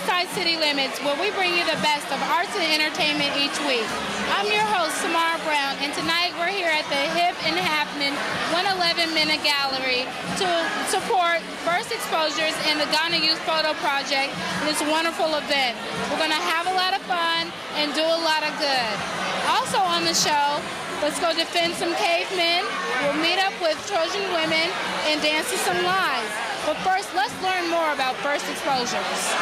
outside city limits, where we bring you the best of arts and entertainment each week. I'm your host, Samara Brown, and tonight we're here at the hip and happening 111 Minna Gallery to support First Exposures and the Ghana Youth Photo Project in this wonderful event. We're going to have a lot of fun and do a lot of good. Also on the show, let's go defend some cavemen. We'll meet up with Trojan women and dance to some lies. But first, let's learn more about First Exposures.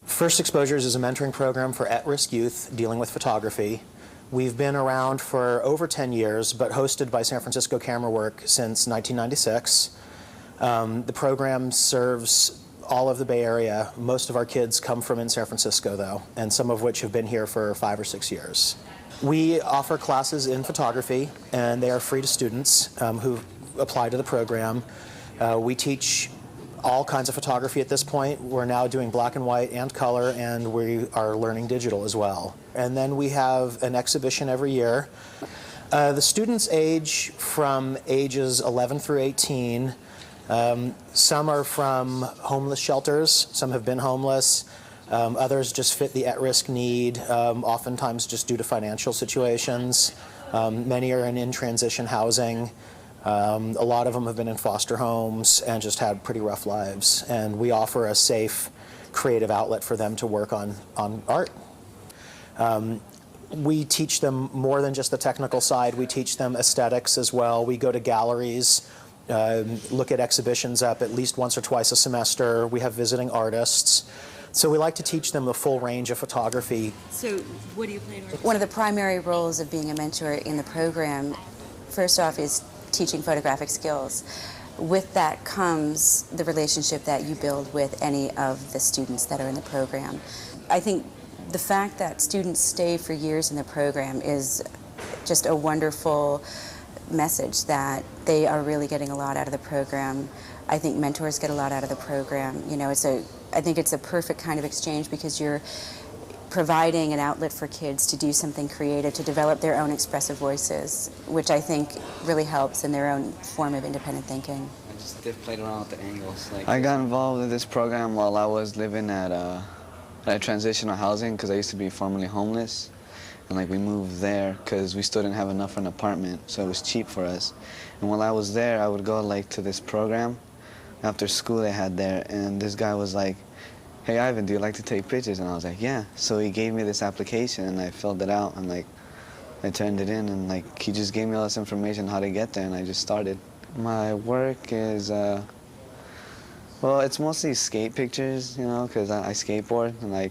First Exposures is a mentoring program for at-risk youth dealing with photography. We've been around for over 10 years, but hosted by San Francisco Camera Work since 1996. The program serves all of the Bay Area. Most of our kids come from in San Francisco, though, and some of which have been here for 5 or 6 years. We offer classes in photography, and they are free to students who apply to the program. We teach all kinds of photography at this point. We're now doing black and white and color, and we are learning digital as well. And then we have an exhibition every year. The students age from ages 11 through 18. Some are from homeless shelters, some have been homeless, others just fit the at-risk need, oftentimes just due to financial situations. Many are in transition housing. A lot of them have been in foster homes and just had pretty rough lives. And we offer a safe, creative outlet for them to work on art. We teach them more than just the technical side. We teach them aesthetics as well. We go to galleries, look at exhibitions up at least once or twice a semester. We have visiting artists. So we like to teach them the full range of photography. So what do you plan on? One of the primary roles of being a mentor in the program, first off, is teaching photographic skills. With that comes the relationship that you build with any of the students that are in the program. I think the fact that students stay for years in the program is just a wonderful message that they are really getting a lot out of the program. I think mentors get a lot out of the program. You know, I think it's a perfect kind of exchange because you're providing an outlet for kids to do something creative, to develop their own expressive voices, which I think really helps in their own form of independent thinking. They've played around with the angles. I got involved in this program while I was living at transitional housing because I used to be formerly homeless. And we moved there because we still didn't have enough for an apartment, so it was cheap for us. And while I was there, I would go to this program after school they had there, and this guy was like, "Hey Ivan, do you like to take pictures?" And I was like, "Yeah." So he gave me this application and I filled it out and I turned it in and he just gave me all this information how to get there and I just started. My work is, well, it's mostly skate pictures, you know, because I skateboard and I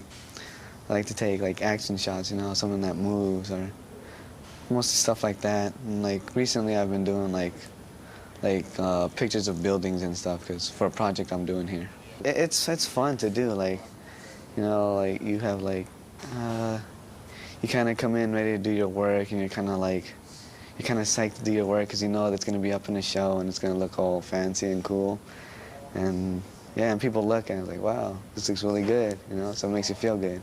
like to take action shots, you know, something that moves or mostly stuff like that. And recently I've been doing pictures of buildings and stuff because for a project I'm doing here. It's fun to do, you know, you have you kind of come in ready to do your work and you're kind of psyched to do your work because you know that's going to be up in the show and it's going to look all fancy and cool. And yeah, and people look and it's like, wow, this looks really good, you know, so it makes you feel good.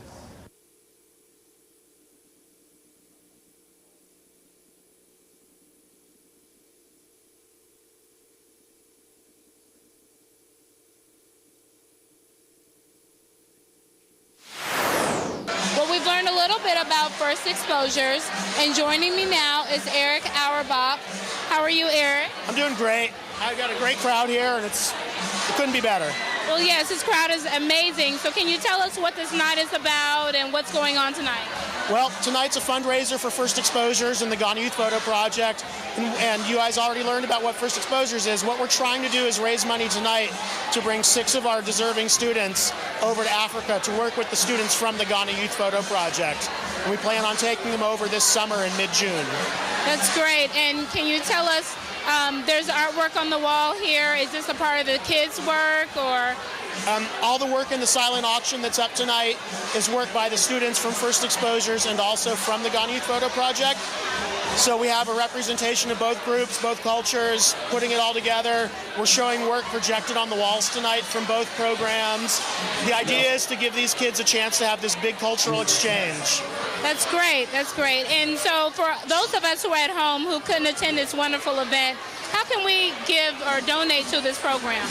About First Exposures, and joining me now is Eric Auerbach. How are you, Eric? I'm doing great. I've got a great crowd here, and it couldn't be better. Well, yes, this crowd is amazing. So can you tell us what this night is about and what's going on tonight? Well, tonight's a fundraiser for First Exposures and the Ghana Youth Photo Project, and you guys already learned about what First Exposures is. What we're trying to do is raise money tonight to bring 6 of our deserving students over to Africa to work with the students from the Ghana Youth Photo Project. And we plan on taking them over this summer in mid-June. That's great. And can you tell us, there's artwork on the wall here. Is this a part of the kids' work or? All the work in the silent auction that's up tonight is work by the students from First Exposures and also from the Ghana Youth Photo Project. So we have a representation of both groups, both cultures, putting it all together. We're showing work projected on the walls tonight from both programs. The idea is to give these kids a chance to have this big cultural exchange. That's great. That's great. And so for those of us who are at home who couldn't attend this wonderful event, how can we give or donate to this program?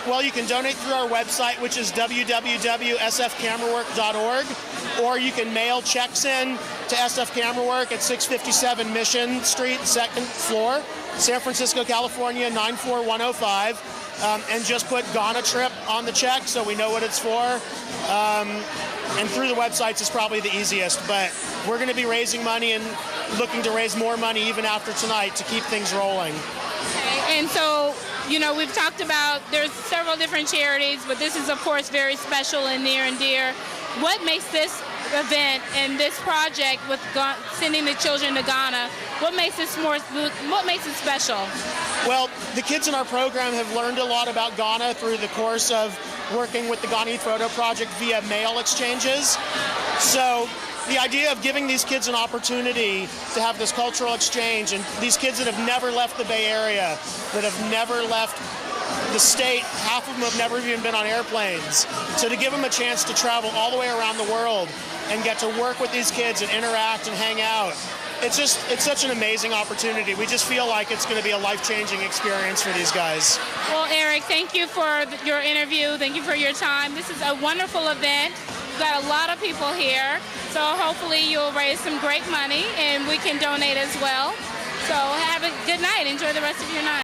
Well, you can donate through our website, which is www.sfcamerawork.org, or you can mail checks in to SF Camerawork at 657 Mission Street, 2nd floor, San Francisco, California, 94105, and just put Ghana Trip on the check so we know what it's for. And through the websites is probably the easiest, but we're going to be raising money and looking to raise more money even after tonight to keep things rolling. Okay. And so, you know, we've talked about there's several different charities, but this is, of course, very special and near and dear. What makes this event and this project with sending the children to Ghana, what makes it special? Well, the kids in our program have learned a lot about Ghana through the course of working with the Ghana Youth Photo Project via mail exchanges. So the idea of giving these kids an opportunity to have this cultural exchange, and these kids that have never left the Bay Area, that have never left the state, half of them have never even been on airplanes. So to give them a chance to travel all the way around the world and get to work with these kids and interact and hang out, it's such an amazing opportunity. We just feel like it's going to be a life-changing experience for these guys. Well, Eric, thank you for your interview. Thank you for your time. This is a wonderful event. We've got a lot of people here, so hopefully you'll raise some great money and we can donate as well. So have a good night. Enjoy the rest of your night.